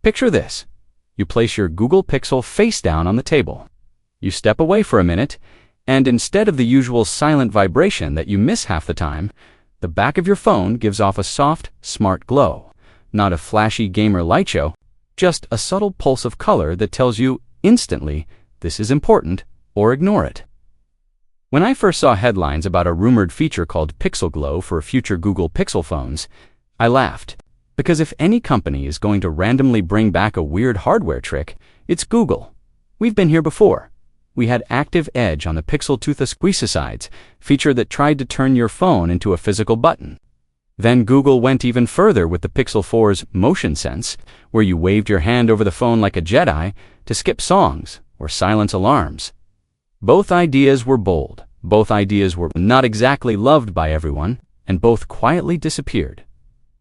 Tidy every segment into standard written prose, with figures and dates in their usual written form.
Picture this. You place your Google Pixel face down on the table. You step away for a minute, and instead of the usual silent vibration that you miss half the time, the back of your phone gives off a soft, smart glow. Not a flashy gamer light show, just a subtle pulse of color that tells you instantly this is important or ignore it. When I first saw headlines about a rumored feature called Pixel Glow for future Google Pixel phones, I laughed. Because if any company is going to randomly bring back a weird hardware trick, it's Google. We've been here before. We had Active Edge on the Pixel Squeeze-Asides, feature that tried to turn your phone into a physical button. Then Google went even further with the Pixel 4's Motion Sense, where you waved your hand over the phone like a Jedi to skip songs or silence alarms. Both ideas were bold, both ideas were not exactly loved by everyone, and both quietly disappeared.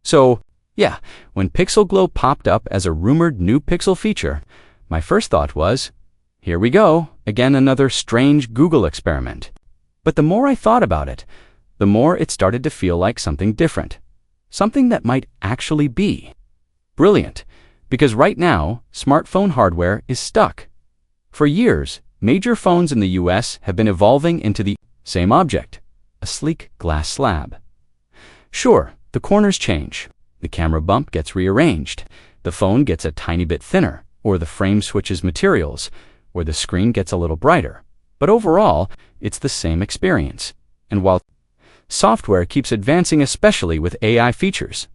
So, yeah, when Pixel Glow popped up as a rumored new Pixel feature, my first thought was, here we go, again another strange Google experiment. But the more I thought about it, the more it started to feel like something different, something that might actually be brilliant, because right now, smartphone hardware is stuck. For years, major phones in the US have been evolving into the same object, a sleek glass slab. Sure, the corners change, the camera bump gets rearranged, the phone gets a tiny bit thinner, or the frame switches materials, or the screen gets a little brighter. But overall, it's the same experience. And while software keeps advancing, especially with AI features,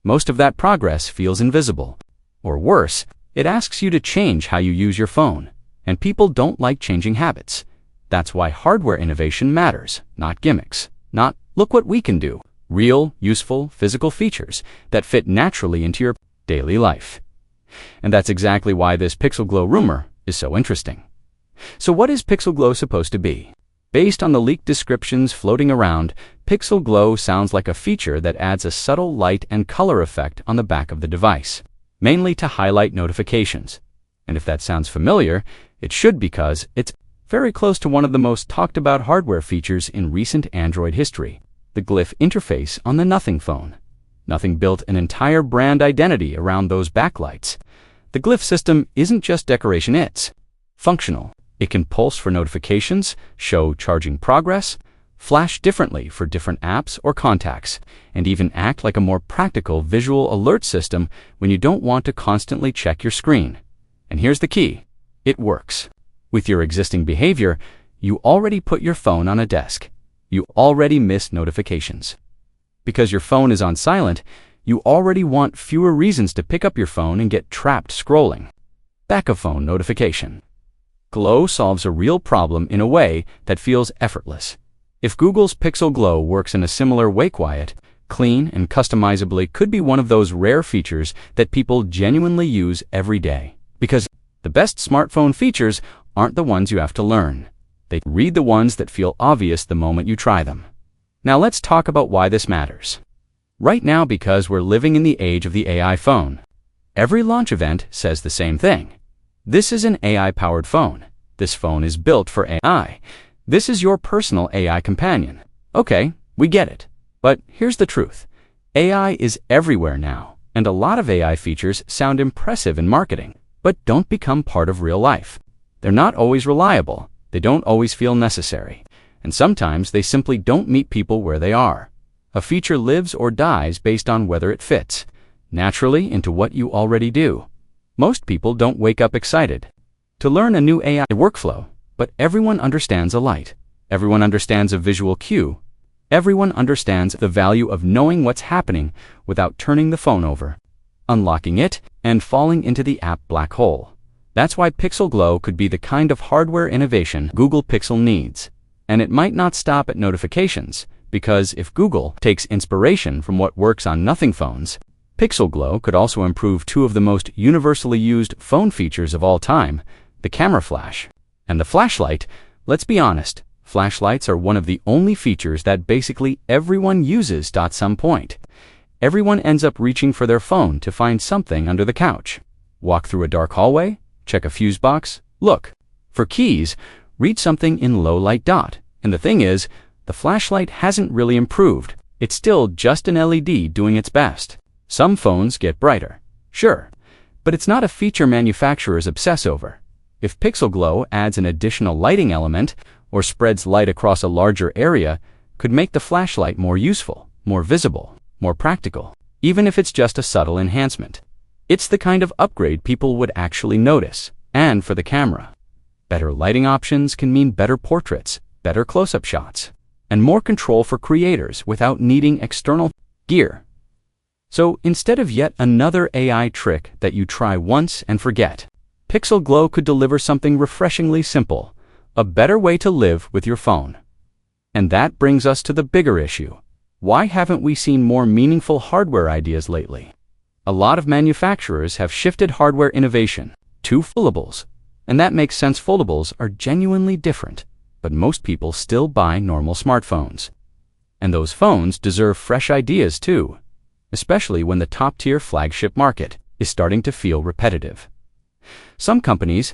most of that progress feels invisible. Or worse, it asks you to change how you use your phone. And people don't like changing habits. That's why hardware innovation matters, not gimmicks. Not, look what we can do. Real, useful, physical features that fit naturally into your daily life. And that's exactly why this Pixel Glow rumor is so interesting. So what is Pixel Glow supposed to be? Based on the leaked descriptions floating around, Pixel Glow sounds like a feature that adds a subtle light and color effect on the back of the device, mainly to highlight notifications. And if that sounds familiar, it should, because it's very close to one of the most talked about hardware features in recent Android history, the Glyph interface on the Nothing phone. Nothing built an entire brand identity around those backlights. The Glyph system isn't just decoration, it's functional. It can pulse for notifications, show charging progress, flash differently for different apps or contacts, and even act like a more practical visual alert system when you don't want to constantly check your screen. And here's the key. It works. With your existing behavior, you already put your phone on a desk. You already miss notifications. Because your phone is on silent, you already want fewer reasons to pick up your phone and get trapped scrolling. Back of phone notification. Glow solves a real problem in a way that feels effortless. If Google's Pixel Glow works in a similar way, quiet, clean, and customizably, could be one of those rare features that people genuinely use every day. Because the best smartphone features aren't the ones you have to learn. They read the ones that feel obvious the moment you try them. Now let's talk about why this matters. Right now, because we're living in the age of the AI phone. Every launch event says the same thing. This is an AI-powered phone. This phone is built for AI. This is your personal AI companion. Okay, we get it. But here's the truth. AI is everywhere now, and a lot of AI features sound impressive in marketing, but don't become part of real life. They're not always reliable. They don't always feel necessary. And sometimes they simply don't meet people where they are. A feature lives or dies based on whether it fits naturally into what you already do. Most people don't wake up excited to learn a new AI workflow, but everyone understands a light. Everyone understands a visual cue. Everyone understands the value of knowing what's happening without turning the phone over, unlocking it, and falling into the app black hole. That's why Pixel Glow could be the kind of hardware innovation Google Pixel needs. And it might not stop at notifications, because if Google takes inspiration from what works on Nothing phones, Pixel Glow could also improve two of the most universally used phone features of all time, the camera flash and the flashlight. Let's be honest, flashlights are one of the only features that basically everyone uses at some point. Everyone ends up reaching for their phone to find something under the couch. Walk through a dark hallway, check a fuse box, look for keys, read something in low light dot. And the thing is, the flashlight hasn't really improved. It's still just an LED doing its best. Some phones get brighter, sure, But it's not a feature manufacturers obsess over. If Pixel Glow adds an additional lighting element or spreads light across a larger area, could make the flashlight more useful, more visible, more practical, even if it's just a subtle enhancement. It's the kind of upgrade people would actually notice. And for the camera, better lighting options can mean better portraits, better close-up shots, and more control for creators without needing external gear. So instead of yet another AI trick that you try once and forget, Pixel Glow could deliver something refreshingly simple, a better way to live with your phone. And that brings us to the bigger issue. Why haven't we seen more meaningful hardware ideas lately? A lot of manufacturers have shifted hardware innovation to foldables, and that makes sense. Foldables are genuinely different, but most people still buy normal smartphones. And those phones deserve fresh ideas too, especially when the top-tier flagship market is starting to feel repetitive. Some companies,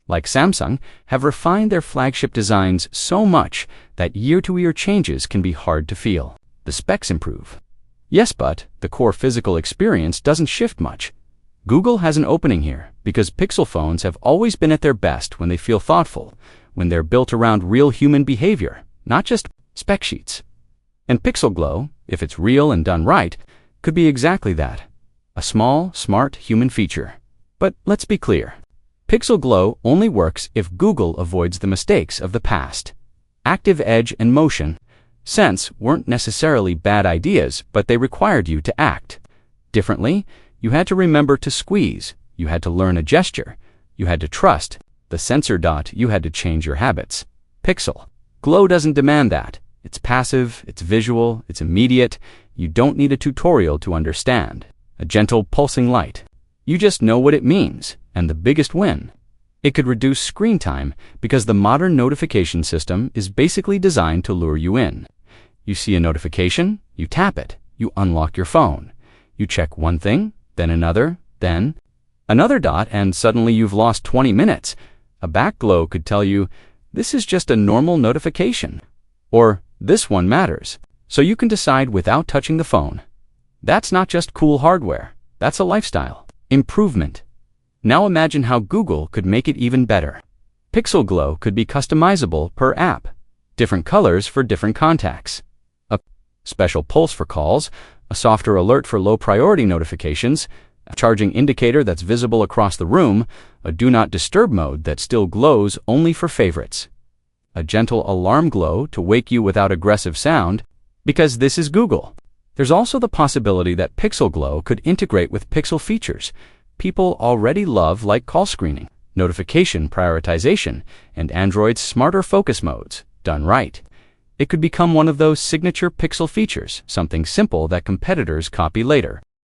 like Samsung, have refined their flagship designs so much that year-to-year changes can be hard to feel. The specs improve. Yes, but the core physical experience doesn't shift much. Google has an opening here because Pixel phones have always been at their best when they feel thoughtful, when they're built around real human behavior, not just spec sheets. And Pixel Glow, if it's real and done right, could be exactly that, a small, smart human feature. But let's be clear. Pixel Glow only works if Google avoids the mistakes of the past. Active Edge and Motion Sense weren't necessarily bad ideas, but they required you to act differently. You had to remember to squeeze, you had to learn a gesture, you had to trust the sensor. You had to change your habits. Pixel Glow doesn't demand that. It's passive, it's visual, it's immediate. You don't need a tutorial to understand. A gentle pulsing light. You just know what it means. And the biggest win, it could reduce screen time because the modern notification system is basically designed to lure you in. You see a notification, you tap it, you unlock your phone. You check one thing, then another, then another, and suddenly you've lost 20 minutes. A back glow could tell you, this is just a normal notification, or this one matters, so you can decide without touching the phone. That's not just cool hardware, that's a lifestyle improvement. Now imagine how Google could make it even better. Pixel Glow could be customizable per app, different colors for different contacts, a special pulse for calls, a softer alert for low-priority notifications, a charging indicator that's visible across the room, a do not disturb mode that still glows only for favorites, a gentle alarm glow to wake you without aggressive sound, because this is Google. There's also the possibility that Pixel Glow could integrate with Pixel features people already love, like call screening, notification prioritization, and Android's smarter focus modes. Done right, it could become one of those signature Pixel features, something simple that competitors copy later.